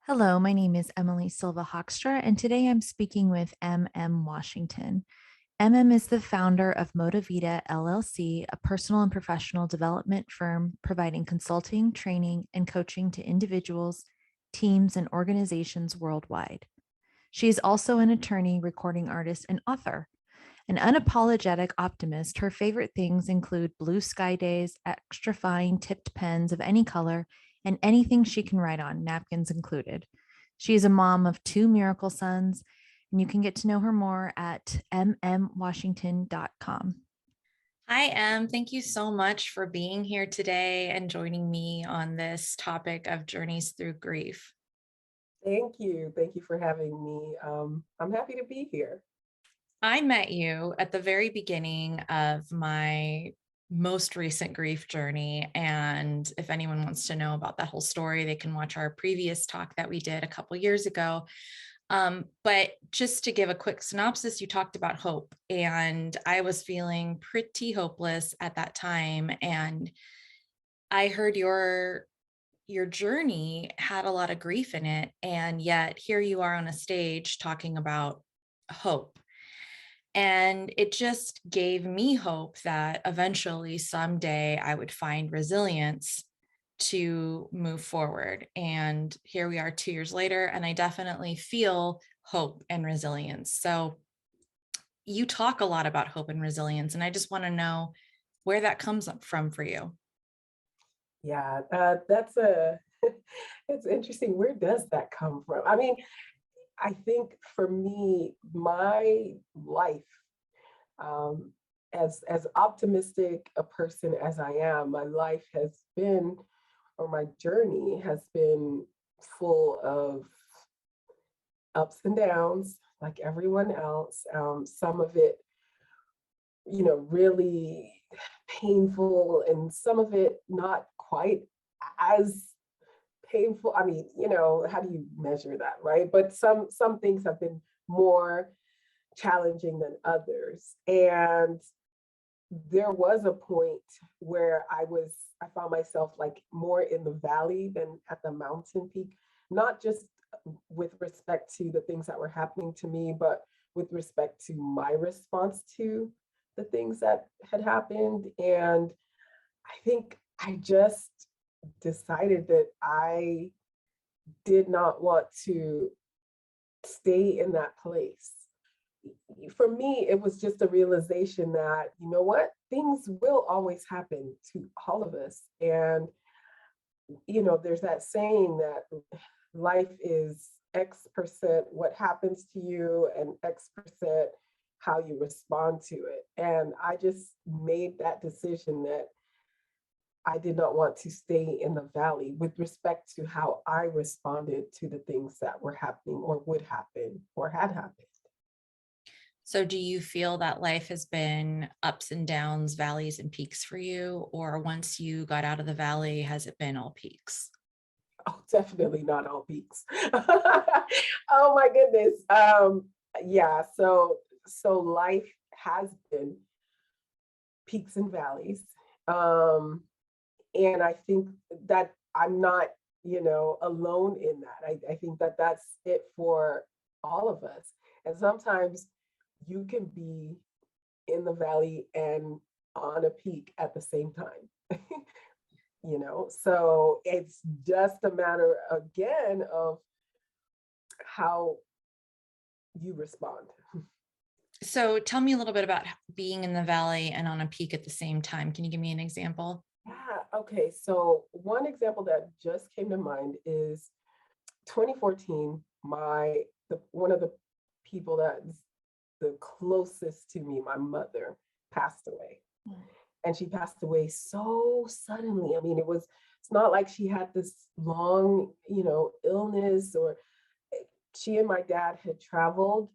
Hello, my name is Emily Silva Hoekstra, and today I'm speaking with Emem Washington. Emem is the founder of Motivita LLC, a personal and professional development firm providing consulting, training, and coaching to individuals, teams, and organizations worldwide. She is also an attorney, recording artist, and author. An unapologetic optimist, her favorite things include blue sky days, extra fine tipped pens of any color, and anything she can write on, napkins included. She is a mom of two miracle sons, and you can get to know her more at mmwashington.com. Hi, Em. Thank you so much for being here today and joining me on this topic of journeys through grief. Thank you. Thank you for having me. I'm happy to be here. I met you at the very beginning of my most recent grief journey. And if anyone wants to know about that whole story, they can watch our previous talk that we did a couple years ago. But just to give a quick synopsis, you talked about hope, and I was feeling pretty hopeless at that time. And I heard your journey had a lot of grief in it, and yet here you are on a stage talking about hope. And it just gave me hope that eventually someday I would find resilience to move forward. And here we are 2 years later, and I definitely feel hope and resilience. So you talk a lot about hope and resilience, and I just want to know where that comes from for you. Yeah, that's a it's interesting. Where does that come from? I mean, I think for me, my life, um, as optimistic a person as I am, my life has been, or my journey has been full of ups and downs, like everyone else. Some of it, really painful, and some of it not quite as painful. I mean, how do you measure that, right? But some things have been more challenging than others. And there was a point where I found myself like more in the valley than at the mountain peak, not just with respect to the things that were happening to me, but with respect to my response to the things that had happened. And I think I just decided that I did not want to stay in that place. For me, it was just a realization that, you know what, things will always happen to all of us. And, there's that saying that life is X% what happens to you and X% how you respond to it. And I just made that decision that I did not want to stay in the valley with respect to how I responded to the things that were happening or would happen or had happened. So, do you feel that life has been ups and downs, valleys and peaks for you? Or once you got out of the valley, has it been all peaks? Oh, definitely not all peaks. Oh my goodness. Yeah, so life has been peaks and valleys. Um, and I think that I'm not, alone in that. I think that that's it for all of us. And sometimes you can be in the valley and on a peak at the same time. So it's just a matter again of how you respond. So, tell me a little bit about being in the valley and on a peak at the same time. Can you give me an example? Yeah, okay, so one example that just came to mind is 2014. One of the people that's the closest to me, my mother, passed away. Mm. And she passed away so suddenly. I mean, it's not like she had this long, illness, or she and my dad had traveled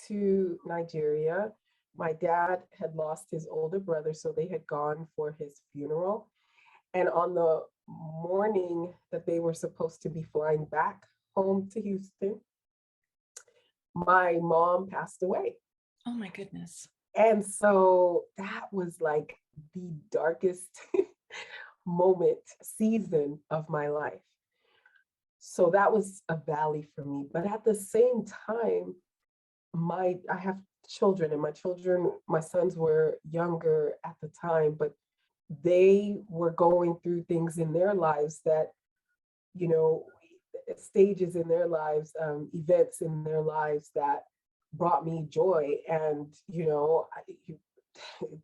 to Nigeria. My dad had lost his older brother, so they had gone for his funeral. And on the morning that they were supposed to be flying back home to Houston, my mom passed away. Oh my goodness. And so that was like the darkest season of my life. So that was a valley for me. But at the same time, I have children, and my sons were younger at the time, but they were going through things in their lives that, you know, stages in their lives, events in their lives that brought me joy. And,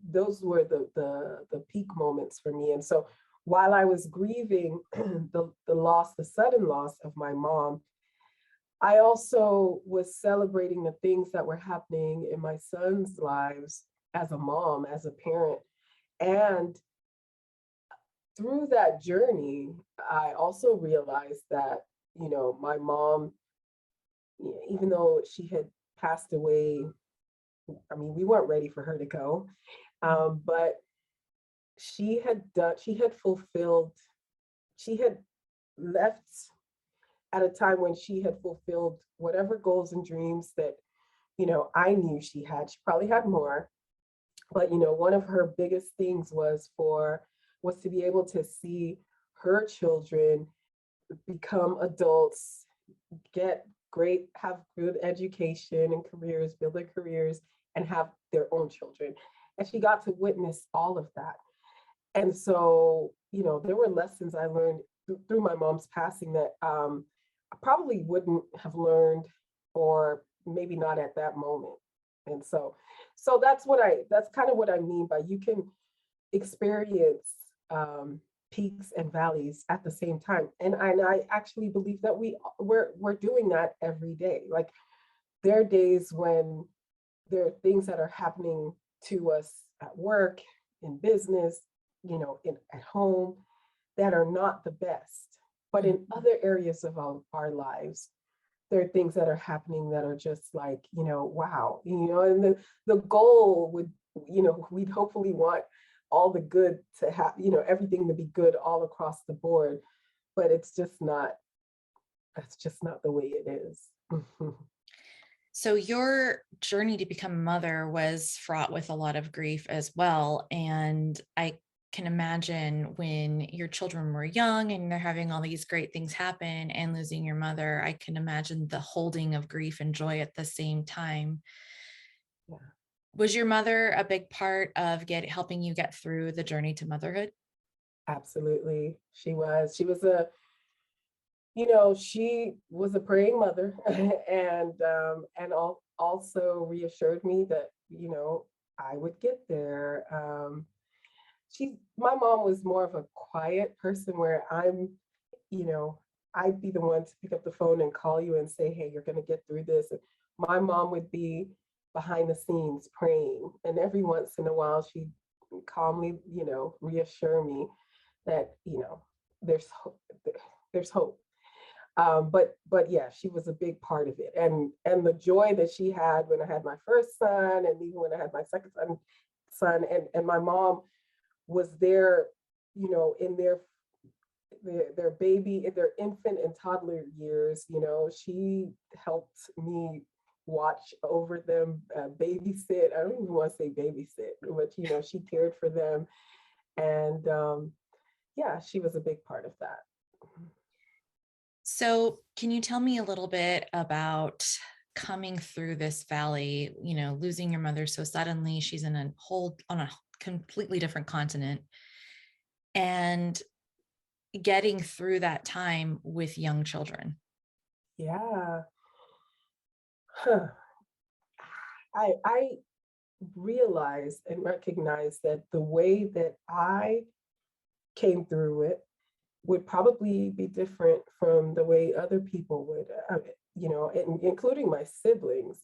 those were the peak moments for me. And so while I was grieving the sudden loss of my mom, I also was celebrating the things that were happening in my son's lives as a mom, as a parent. And through that journey, I also realized that, my mom, even though she had passed away, I mean, we weren't ready for her to go, but she had fulfilled, she had left at a time when she had fulfilled whatever goals and dreams that, I knew she had. She probably had more, but, one of her biggest things was to be able to see her children become adults, have good education and careers, build their careers, and have their own children. And she got to witness all of that. And so, there were lessons I learned through my mom's passing that I probably wouldn't have learned, or maybe not at that moment. And so that's kind of what I mean by you can experience peaks and valleys at the same time. And I actually believe that we're doing that every day. Like, there are days when there are things that are happening to us at work, in business, at home, that are not the best. But in other areas of our lives, there are things that are happening that are just like, wow, and the goal would, we'd hopefully want all the good to have, everything to be good all across the board, but that's just not the way it is. So your journey to become a mother was fraught with a lot of grief as well. And I can imagine when your children were young and they're having all these great things happen and losing your mother, I can imagine the holding of grief and joy at the same time. Yeah. Was your mother a big part of helping you get through the journey to motherhood? Absolutely. She was a praying mother, and also reassured me that, I would get there. My mom was more of a quiet person, where you know, I'd be the one to pick up the phone and call you and say, hey, you're going to get through this. And my mom would be behind the scenes praying. And every once in a while, she'd calmly, reassure me that, there's hope. There's hope. But yeah, she was a big part of it. And the joy that she had when I had my first son, and even when I had my second son, and my mom was there, in their baby, in their infant and toddler years. She helped me watch over them, babysit. I don't even want to say babysit, but she cared for them. And yeah, she was a big part of that. So can you tell me a little bit about coming through this valley, losing your mother so suddenly? She's on a completely different continent, and getting through that time with young children. Yeah. Huh. I realized and recognized that the way that I came through it would probably be different from the way other people would, including my siblings.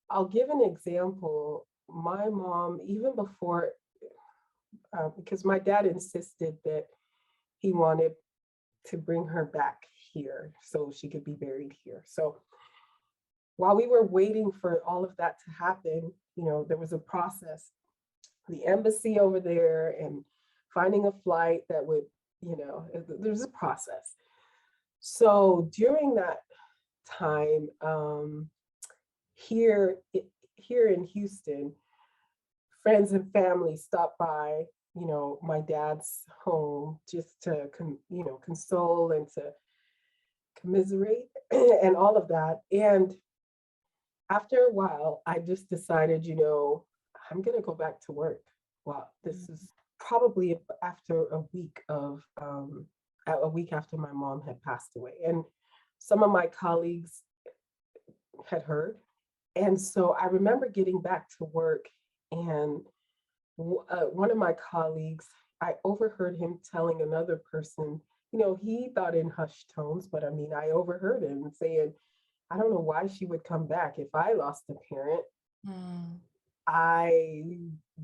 I'll give an example. My mom, even before, because my dad insisted that he wanted to bring her back here so she could be buried here. So while we were waiting for all of that to happen, there was a process. The embassy over there, and finding a flight that would, there's a process. So during that time, here in Houston, friends and family stopped by my dad's home just to, console and to commiserate and all of that. And after a while, I just decided, I'm going to go back to work. Well, this is probably after a week after my mom had passed away. And some of my colleagues had heard. And so I remember getting back to work, and one of my colleagues, I overheard him telling another person, he thought in hushed tones, but I mean, I overheard him saying, I don't know why she would come back. If I lost a parent, Mm.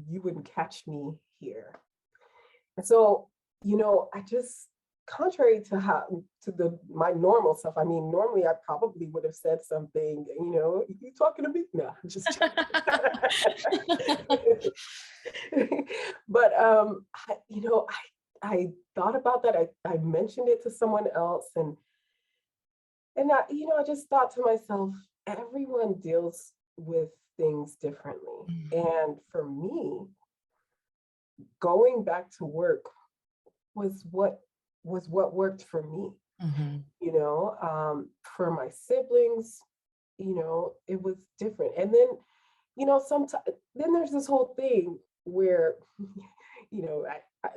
you wouldn't catch me here. And so, I just, contrary to my normal stuff, I mean, normally I probably would have said something, you talking to me? No, I'm just but I thought about that. I mentioned it to someone else, and I just thought to myself, everyone deals with things differently. And for me, going back to work was what worked for me. Mhm. For my siblings, it was different. And then, sometimes then there's this whole thing where,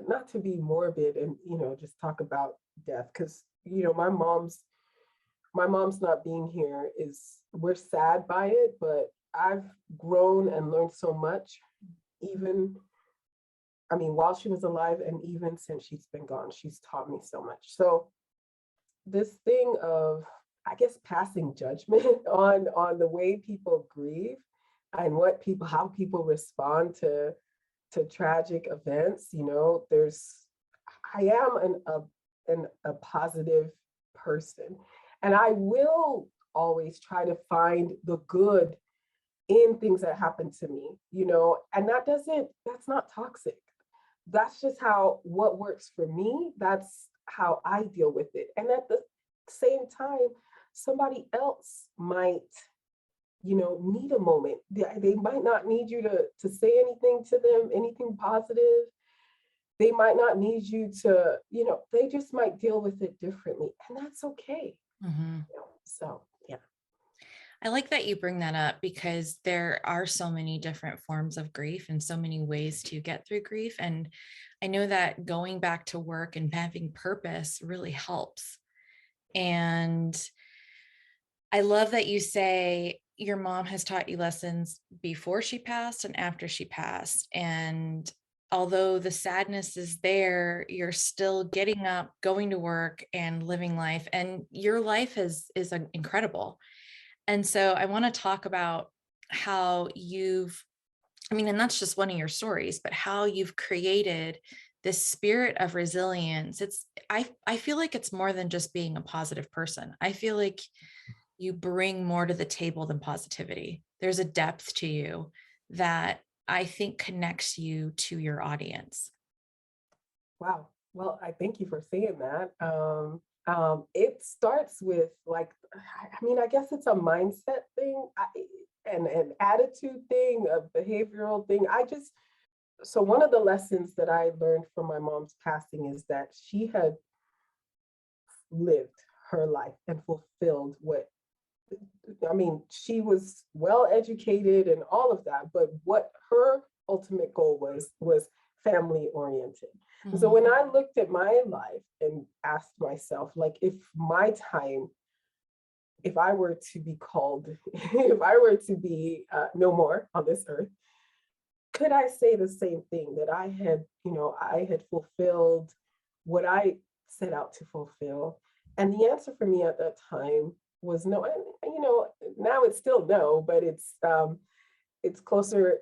not to be morbid and, just talk about death, because, my mom's not being here we're sad by it, but I've grown and learned so much, even, I mean, while she was alive and even since she's been gone, she's taught me so much. So this thing of, I guess, passing judgment on the way people grieve and how people respond to tragic events, I am a positive person, and I will always try to find the good in things that happen to me, and that's not toxic. That's just what works for me. That's how I deal with it. And at the same time, somebody else might, need a moment. They might not need you to say anything to them, anything positive. They might not need you to, they just might deal with it differently. And that's okay. Mhm. So, yeah. I like that you bring that up, because there are so many different forms of grief and so many ways to get through grief. And I know that going back to work and having purpose really helps. And I love that you say your mom has taught you lessons before she passed and after she passed. And although the sadness is there, you're still getting up, going to work and living life. And your life is incredible. And so I want to talk about how and that's just one of your stories, but how you've created this spirit of resilience. I feel like it's more than just being a positive person. I feel like you bring more to the table than positivity. There's a depth to you that I think connects you to your audience. Wow. Well, I thank you for saying that. It starts with, like, I mean, I guess it's a mindset thing, and an attitude thing, a behavioral thing. So one of the lessons that I learned from my mom's passing is that she had lived her life and fulfilled I mean, she was well educated and all of that, but what her ultimate goal was family oriented. And so when I looked at my life and asked myself, like, if I were to be called, if I were to be no more on this earth, could I say the same thing, that I had fulfilled what I set out to fulfill? And the answer for me at that time was no. And now it's still no, but it's closer,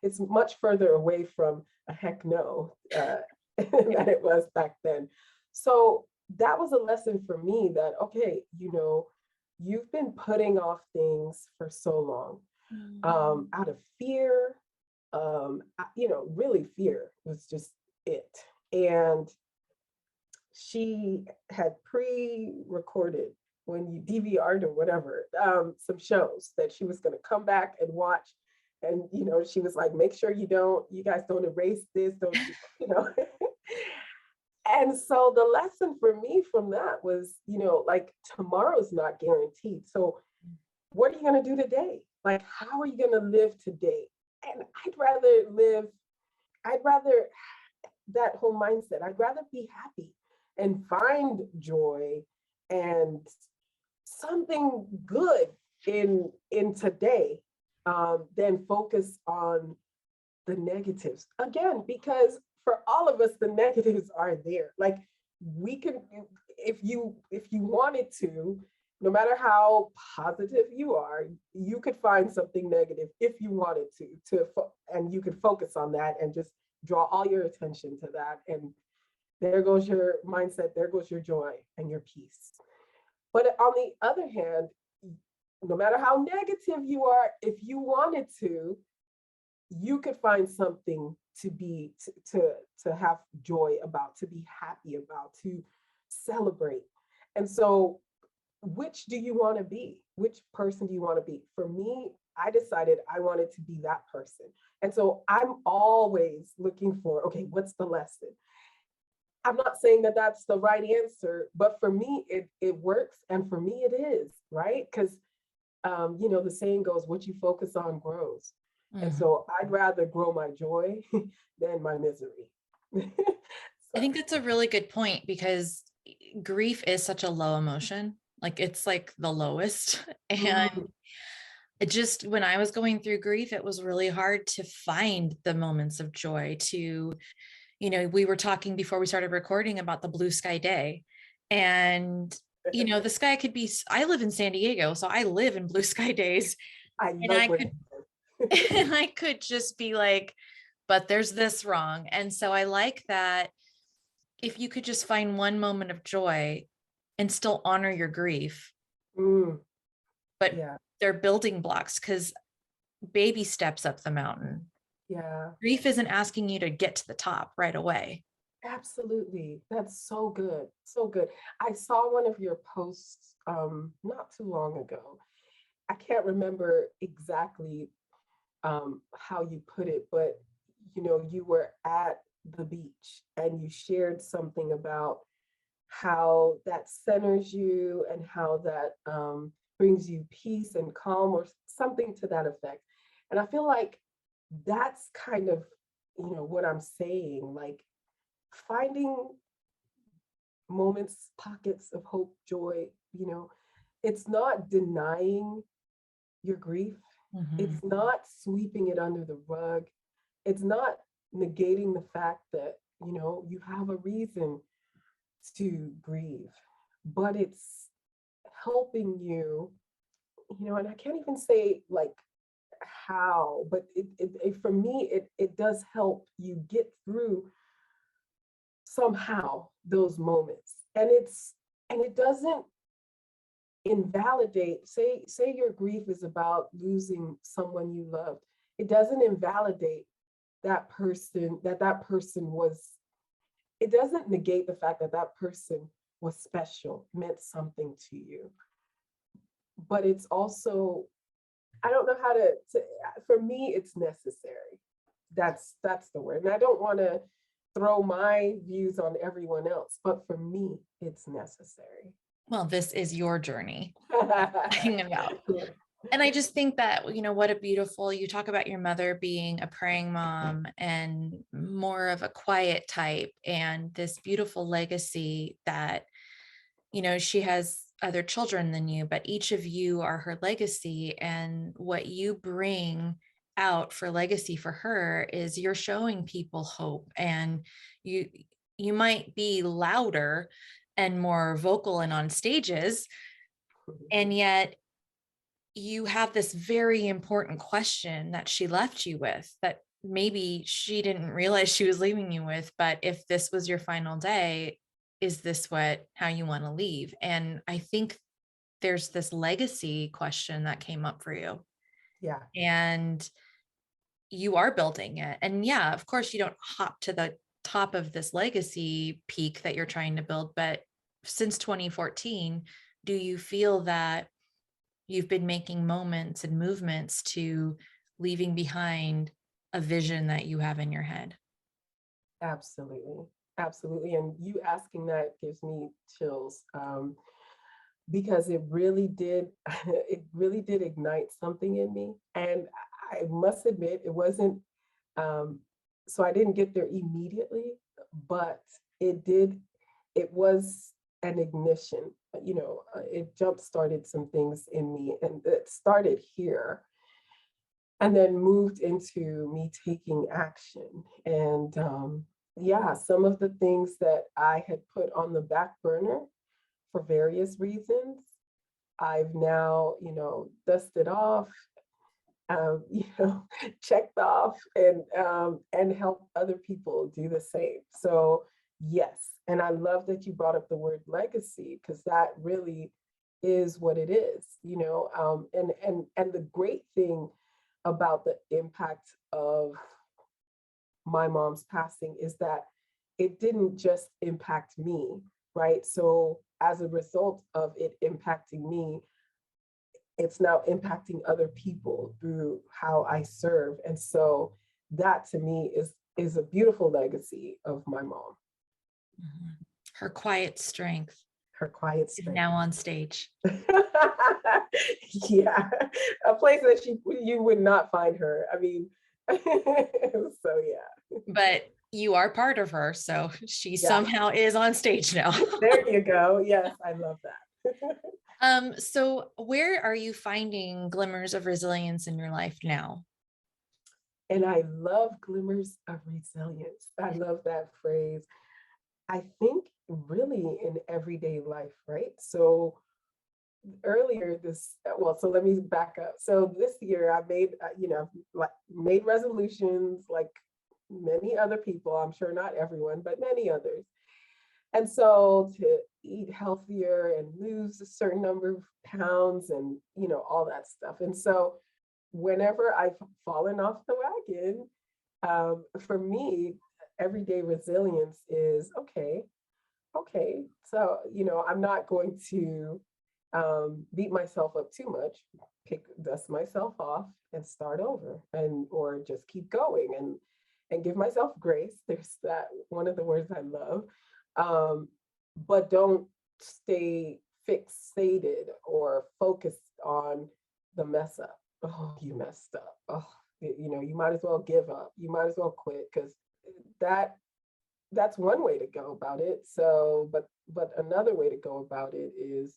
it's much further away from a heck no than it was back then. So that was a lesson for me that, okay, you've been putting off things for so long, out of fear, really fear was just it. And she had pre-recorded, when you DVR'd or whatever, some shows that she was going to come back and watch And, she was like, make sure you guys don't erase this, don't, you know. And so the lesson for me from that was, like tomorrow's not guaranteed. So what are you going to do today? Like, how are you going to live today? And I'd rather that whole mindset. I'd rather be happy and find joy and something good in today, than focus on the negatives again, because for all of us the negatives are there. Like, we can, if you wanted to, no matter how positive you are, you could find something negative if you wanted and you could focus on that and just draw all your attention to that, and there goes your mindset, there goes your joy and your peace. But on the other hand, no matter how negative you are, if you wanted to, you could find something to have joy about, to be happy about, to celebrate. And so, which do you want to be? Which person do you want to be? For me, I decided I wanted to be that person. And so I'm always looking for, okay, what's the lesson? I'm not saying that that's the right answer, but for me, it works. And for me, it is, right? Because, the saying goes, what you focus on grows. And so I'd rather grow my joy than my misery. I think that's a really good point, because grief is such a low emotion. Like, it's like the lowest. And it just, when I was going through grief, it was really hard to find the moments of joy. We were talking before we started recording about the blue sky day. And, the sky could be, I live in San Diego, so I live in blue sky days. And I could just be like, but there's this wrong. And so I like that if you could just find one moment of joy and still honor your grief, but yeah, they're building blocks, because baby steps up the mountain. yeah, Grief isn't asking you to get to the top right away. absolutely. That's so good. So good. I saw one of your posts not too long ago. I can't remember exactly how you put it, but you were at the beach and you shared something about how that centers you and how that brings you peace and calm, or something to that effect. And I feel like that's kind of, what I'm saying, like finding moments, pockets of hope, joy, it's not denying your grief. It's not sweeping it under the rug. It's not negating the fact that, you have a reason to grieve, but it's helping you, and I can't even say like how, but for me, it does help you get through somehow those moments. And it doesn't invalidate, say your grief is about losing someone you loved. It doesn't invalidate that person, that person was, it doesn't negate the fact that that person was special, meant something to you. But it's also, I don't know how to for me, it's necessary. That's the word. And I don't want to throw my views on everyone else, but for me, it's necessary. Well, this is your journey. And I just think that, what a beautiful, you talk about your mother being a praying mom and more of a quiet type, and this beautiful legacy that, she has other children than you, but each of you are her legacy. And what you bring out for legacy for her is you're showing people hope. And you might be louder and more vocal and on stages, and yet you have this very important question that she left you with, that maybe she didn't realize she was leaving you with, but if this was your final day, is this how you want to leave? And I think there's this legacy question that came up for you. Yeah. And you are building it. And yeah, of course you don't hop to the top of this legacy peak that you're trying to build, but since 2014, do you feel that you've been making moments and movements to leaving behind a vision that you have in your head. Absolutely. Absolutely. And you asking that gives me chills, because it really did, it really did ignite something in me. And I must admit, it wasn't, so I didn't get there immediately, but it did, it was an ignition, it jump started some things in me, and it started here and then moved into me taking action. And yeah, some of the things that I had put on the back burner for various reasons, I've now, dusted off, checked off, and help other people do the same. So yes, and I love that you brought up the word legacy, because that really is what it is, and the great thing about the impact of my mom's passing is that it didn't just impact me, right? So as a result of it impacting me, it's now impacting other people through how I serve. And so that to me is a beautiful legacy of my mom. Mhm. Her quiet strength Her quiet is strength. now on stage. Yeah, a place that you would not find her. I mean, so yeah. But you are part of her, so she Yeah. somehow is on stage now. There you go. Yes, I love that. So where are you finding glimmers of resilience in your life now? And I love glimmers of resilience. I love that phrase. I think really in everyday life, right? So earlier so let me back up. So this year I made, like made resolutions like many other people, I'm sure not everyone, but many others. And so to eat healthier and lose a certain number of pounds and, all that stuff. And so whenever I've fallen off the wagon, for me, everyday resilience is okay. So, I'm not going to beat myself up too much, dust myself off and start over, or just keep going and give myself grace. There's that one of the words I love. But don't stay fixated or focused on the mess up. Oh, you messed up. Oh, you might as well give up. You might as well quit, because that's one way to go about it. So, but another way to go about it is,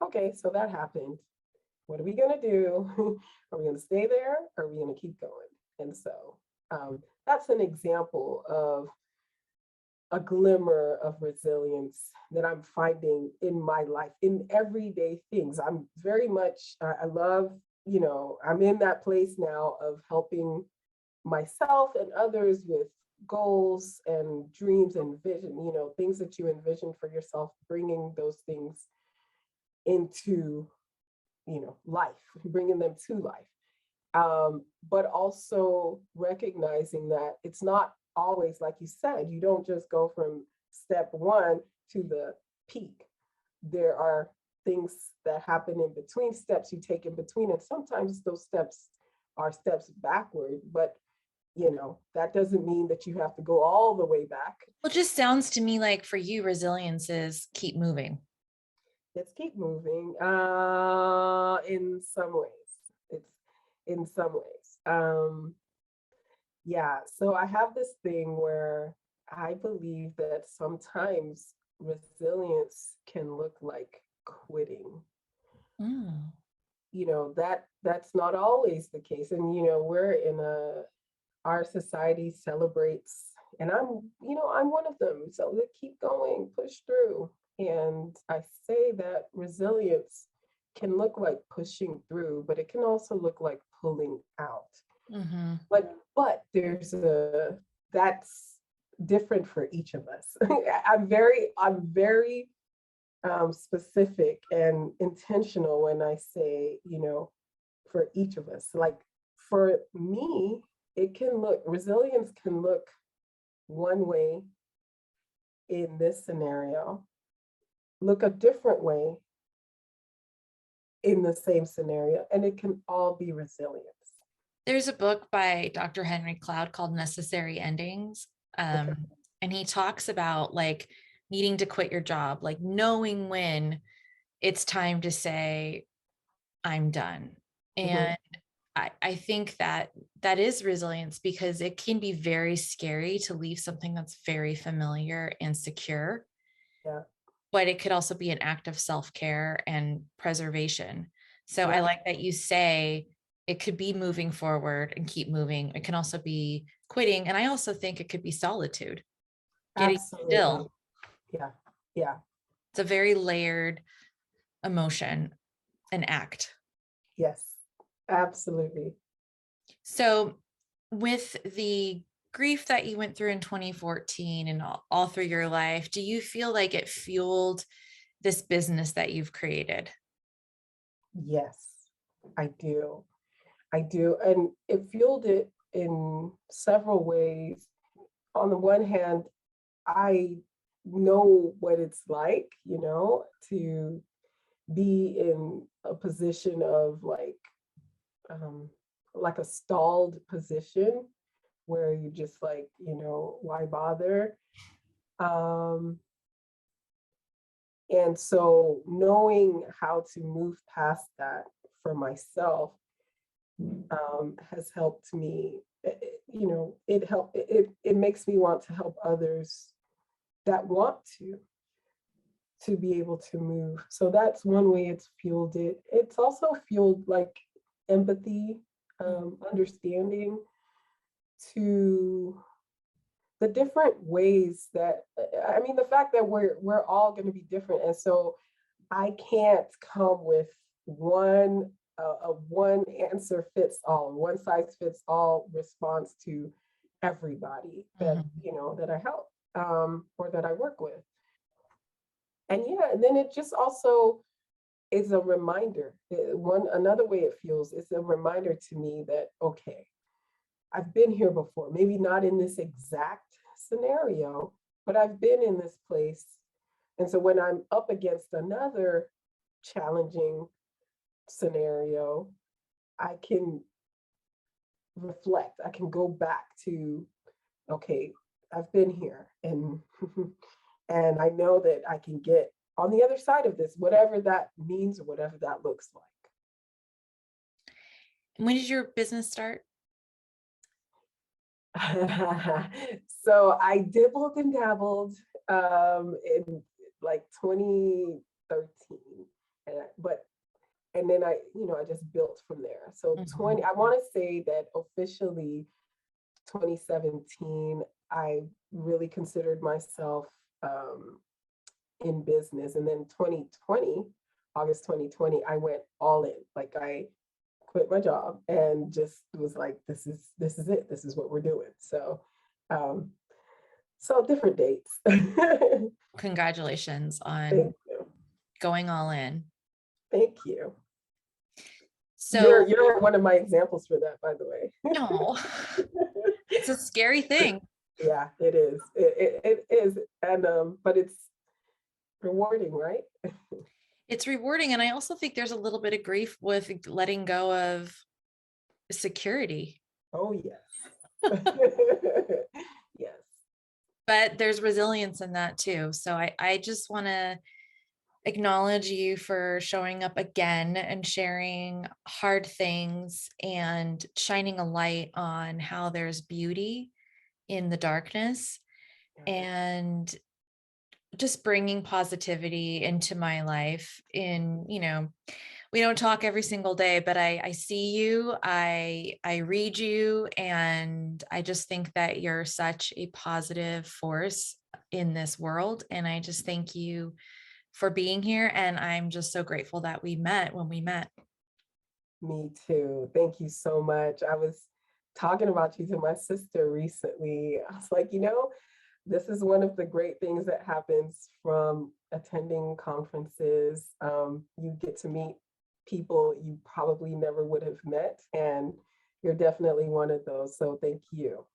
okay, so that happened. What are we gonna do? Are we gonna stay there? Or are we gonna keep going? And so that's an example of a glimmer of resilience that I'm finding in my life, in everyday things. I'm very much, I love, I'm in that place now of helping myself and others with goals and dreams and vision, things that you envision for yourself, bringing those things into, life, bringing them to life. But also recognizing that it's not always, like you said, you don't just go from step one to the peak. There are things that happen in between, steps you take in between, and sometimes those steps are steps backward, but that doesn't mean that you have to go all the way back. Well, it just sounds to me like for you, resilience is keep moving. Let's keep moving. In some ways, it's in some ways. Yeah, so I have this thing where I believe that sometimes resilience can look like quitting. Mm. That's not always the case. And we're in our society celebrates, and I'm one of them. So they keep going, push through. And I say that resilience can look like pushing through, but it can also look like pulling out. Mm-hmm. But that's different for each of us. I'm very specific and intentional when I say, for each of us. Like for me, resilience can look one way in this scenario, look a different way in the same scenario, and it can all be resilience. There's a book by Dr. Henry Cloud called Necessary Endings. Okay. And he talks about like needing to quit your job, like knowing when it's time to say, I'm done. Mhm. And I think that that is resilience, because it can be very scary to leave something that's very familiar and secure, Yeah. but it could also be an act of self-care and preservation. So I Yeah. like that you say it could be moving forward and keep moving. It can also be quitting. And I also think it could be solitude, getting Absolutely. still. Yeah. Yeah. It's a very layered emotion and act. Yes. Absolutely. So with the grief that you went through in 2014 and all through your life, do you feel like it fueled this business that you've created? Yes, I do. I do. And it fueled it in several ways. On the one hand, I know what it's like, to be in a position of um, like a stalled position where you just like, why bother? Um, and so knowing how to move past that for myself has helped me. It makes me want to help others that want to be able to move. So that's one way it's fueled it. It's also fueled like empathy, understanding to the different ways that I mean, the fact that we're all going to be different, and so I can't come with a one answer fits all, one size fits all response to everybody that Mhm. that I help or that I work with. And yeah, and then it just also is a reminder. One another way it feels is a reminder to me that okay, I've been here before. Maybe not in this exact scenario, but I've been in this place. And so when I'm up against another challenging scenario, I can reflect. I can go back to, okay, I've been here and and I know that I can get on the other side of this, whatever that means or whatever that looks like. When did your business start? So I dibbled and dabbled in like 2013, and then I just built from there. So Mhm. I want to say that officially 2017, I really considered myself um, in business. And then 2020, August 2020, I went all in. Like I quit my job and just was like, this is it. This is what we're doing. Um, so different dates. Thank Congratulations on you. going all in. Thank you. So, You're one of my examples for that, by the way. no, it's a scary thing. Yeah, it is. It is. And but it's rewarding, right? It's rewarding. And I also think there's a little bit of grief with letting go of security, Oh yes. Yes. but there's resilience in that too. So I just want to acknowledge you for showing up again and sharing hard things and shining a light on how there's beauty in the darkness, Yeah. and just bringing positivity into my life. We don't talk every single day, but I see you, I read you, and I just think that you're such a positive force in this world. And I just thank you for being here. And I'm just so grateful that we met when we met. Me too. Thank you so much. I was talking about you to my sister recently. I was like, this is one of the great things that happens from attending conferences. You get to meet people you probably never would have met, and you're definitely one of those. So thank you.